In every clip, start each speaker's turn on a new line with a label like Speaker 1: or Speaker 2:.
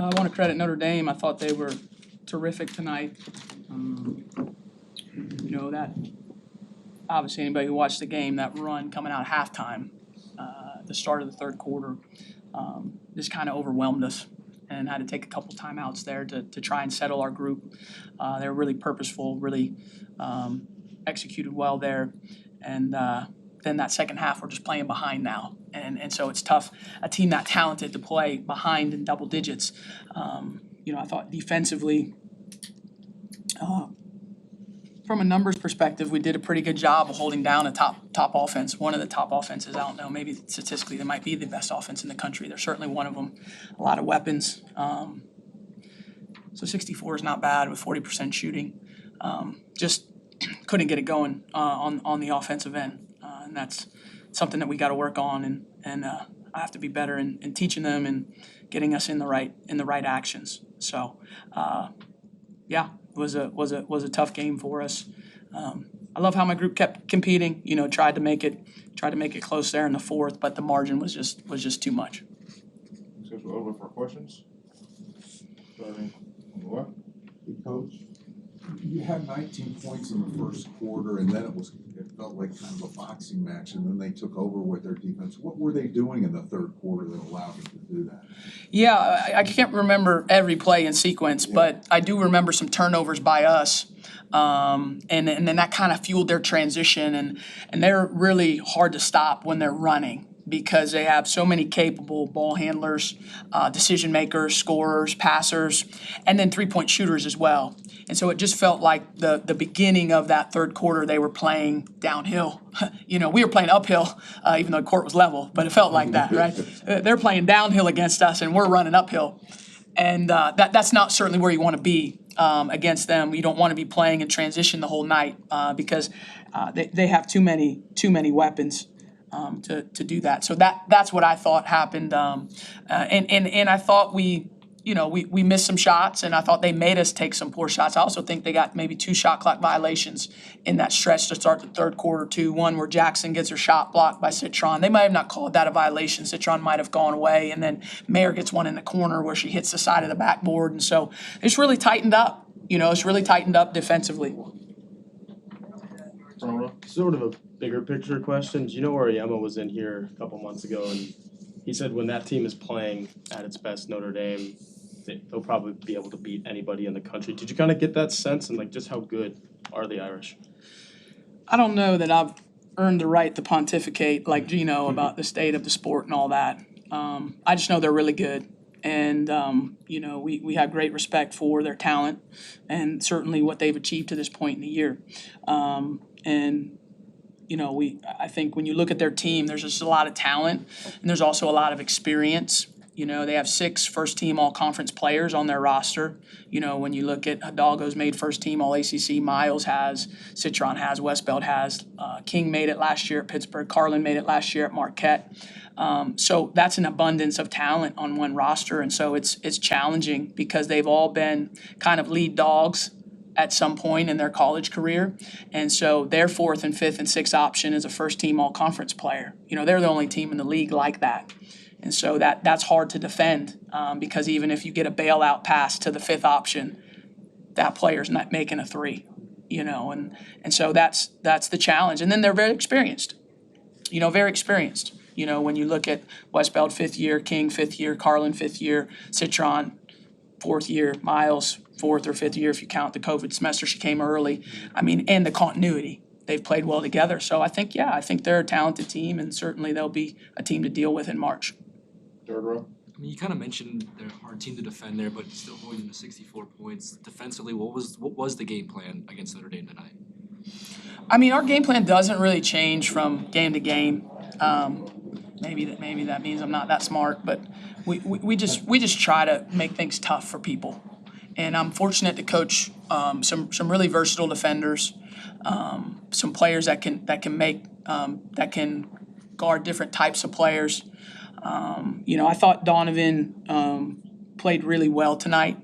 Speaker 1: I want to credit Notre Dame. I thought they were terrific tonight. That obviously anybody who watched the game, that run coming out of halftime, the start of the third quarter, just kind of overwhelmed us and had to take a couple timeouts there to try and settle our group. They were really purposeful, really executed well there. And then that second half, we're just playing behind now. And so it's tough, a team that talented, to play behind in double digits. I thought defensively, from a numbers perspective, we did a pretty good job of holding down a top offense. One of the top offenses, I don't know, maybe statistically they might be the best offense in the country. They're certainly one of them. A lot of weapons. So 64 is not bad with 40% shooting. Just couldn't get it going on the offensive end. And that's something that we got to work on, and I have to be better in teaching them and getting us in the right actions. So, it was a tough game for us. I love how my group kept competing. Tried to make it close there in the fourth, but the margin was just too much.
Speaker 2: Since we're over for questions, starting on the left.
Speaker 3: Hey, Coach, you had 19 points in the first quarter, and then it felt like kind of a boxing match, and then they took over with their defense. What were they doing in the third quarter that allowed them to do that?
Speaker 1: Yeah, I can't remember every play in sequence, but I do remember some turnovers by us. And then that kind of fueled their transition, and they're really hard to stop when they're running because they have so many capable ball handlers, decision makers, scorers, passers, and then three-point shooters as well. And so it just felt like the beginning of that third quarter, they were playing downhill. We were playing uphill, even though the court was level, but it felt like that, right? They're playing downhill against us, and we're running uphill. And that's not certainly where you want to be against them. You don't want to be playing in transition the whole night because they have too many weapons to do that. So that's what I thought happened. And I thought we missed some shots, and I thought they made us take some poor shots. I also think they got maybe 2 shot clock violations in that stretch to start the third quarter, too. One where Jackson gets her shot blocked by Citron. They might have not called that a violation. Citron might have gone away, and then Mayer gets one in the corner where she hits the side of the backboard. And so it's really tightened up. It's really tightened up defensively.
Speaker 4: Sort of a bigger picture question. Do you know where Yama was in here a couple months ago, and he said when that team is playing at its best, Notre Dame, they'll probably be able to beat anybody in the country. Did you kind of get that sense, and just how good are the Irish?
Speaker 1: I don't know that I've earned the right to pontificate like Gino about the state of the sport and all that. I just know they're really good. And, we have great respect for their talent and certainly what they've achieved to this point in the year. I think when you look at their team, there's just a lot of talent and there's also a lot of experience. They have 6 first-team all-conference players on their roster. When you look at Hidalgo's made first-team all-ACC, Miles has, Citron has, Westbelt has, King made it last year at Pittsburgh, Carlin made it last year at Marquette. So that's an abundance of talent on one roster, and so it's challenging because they've all been kind of lead dogs at some point in their college career, and so their 4th and 5th and 6th option is a first-team all-conference player. They're the only team in the league like that. And so that's hard to defend because even if you get a bailout pass to the 5th option, that player's not making a 3, and so that's the challenge. And then they're very experienced, very experienced. When you look at Westbelt 5th year, King 5th year, Carlin 5th year, Citron 4th year, Miles 4th or 5th year if you count the COVID semester she came early. And the continuity. They've played well together. So I think they're a talented team, and certainly they'll be a team to deal with in March.
Speaker 2: Third row.
Speaker 5: You kind of mentioned they're a hard team to defend there, but still holding to 64 points. Defensively, what was the game plan against Notre Dame tonight?
Speaker 1: Our game plan doesn't really change from game to game. Maybe that means I'm not that smart, but we just try to make things tough for people. And I'm fortunate to coach some really versatile defenders, some players that can guard different types of players. I thought Donovan played really well tonight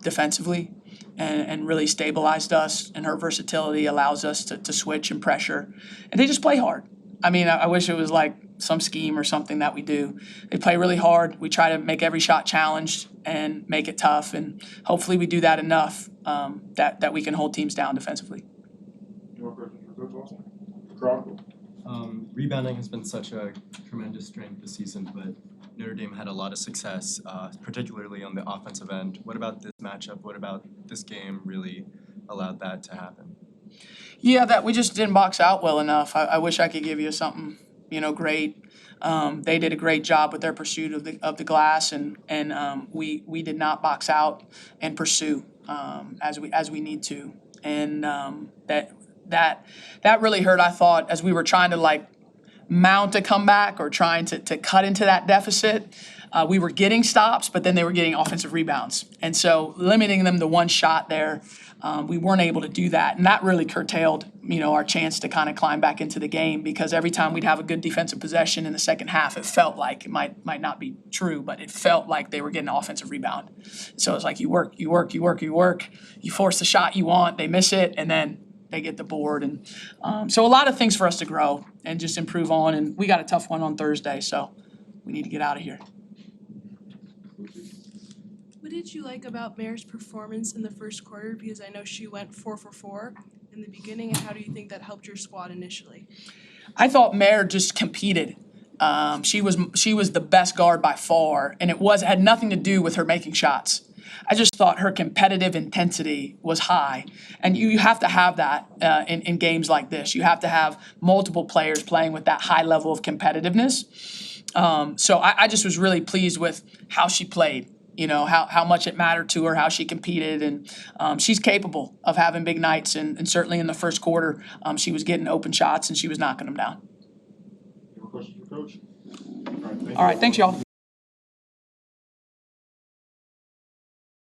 Speaker 1: defensively and really stabilized us, and her versatility allows us to switch and pressure. And they just play hard. I mean, I wish it was like some scheme or something that we do. They play really hard. We try to make every shot challenged and make it tough, and hopefully we do that enough that we can hold teams down defensively.
Speaker 2: Any more questions for Coach Lawson? Chronicle.
Speaker 6: Rebounding has been such a tremendous strength this season, but Notre Dame had a lot of success, particularly on the offensive end. What about this matchup? What about this game really allowed that to happen?
Speaker 1: Yeah, that we just didn't box out well enough. I wish I could give you something, great. They did a great job with their pursuit of the glass, and we did not box out and pursue as we need to, and that really hurt. I thought as we were trying to mount a comeback or trying to cut into that deficit. We were getting stops, but then they were getting offensive rebounds. And so limiting them to one shot there, we weren't able to do that. And that really curtailed, our chance to kind of climb back into the game, because every time we'd have a good defensive possession in the second half, it felt like, it might not be true, but it felt like they were getting an offensive rebound. So it's like you work, you force the shot you want, they miss it, and then they get the board. And so a lot of things for us to grow and just improve on. And we got a tough one on Thursday, so we need to get out of here.
Speaker 7: What did you like about Mare's performance in the first quarter? Because I know she went 4 for 4 in the beginning, and how do you think that helped your squad initially?
Speaker 1: I thought Mare just competed. She was the best guard by far, and it had nothing to do with her making shots. I just thought her competitive intensity was high, and you have to have that in games like this. You have to have multiple players playing with that high level of competitiveness. So I just was really pleased with how she played. How much it mattered to her, how she competed, and she's capable of having big nights. And certainly in the first quarter, she was getting open shots and she was knocking them down.
Speaker 2: Any more questions for Coach?
Speaker 1: All right, thanks, y'all.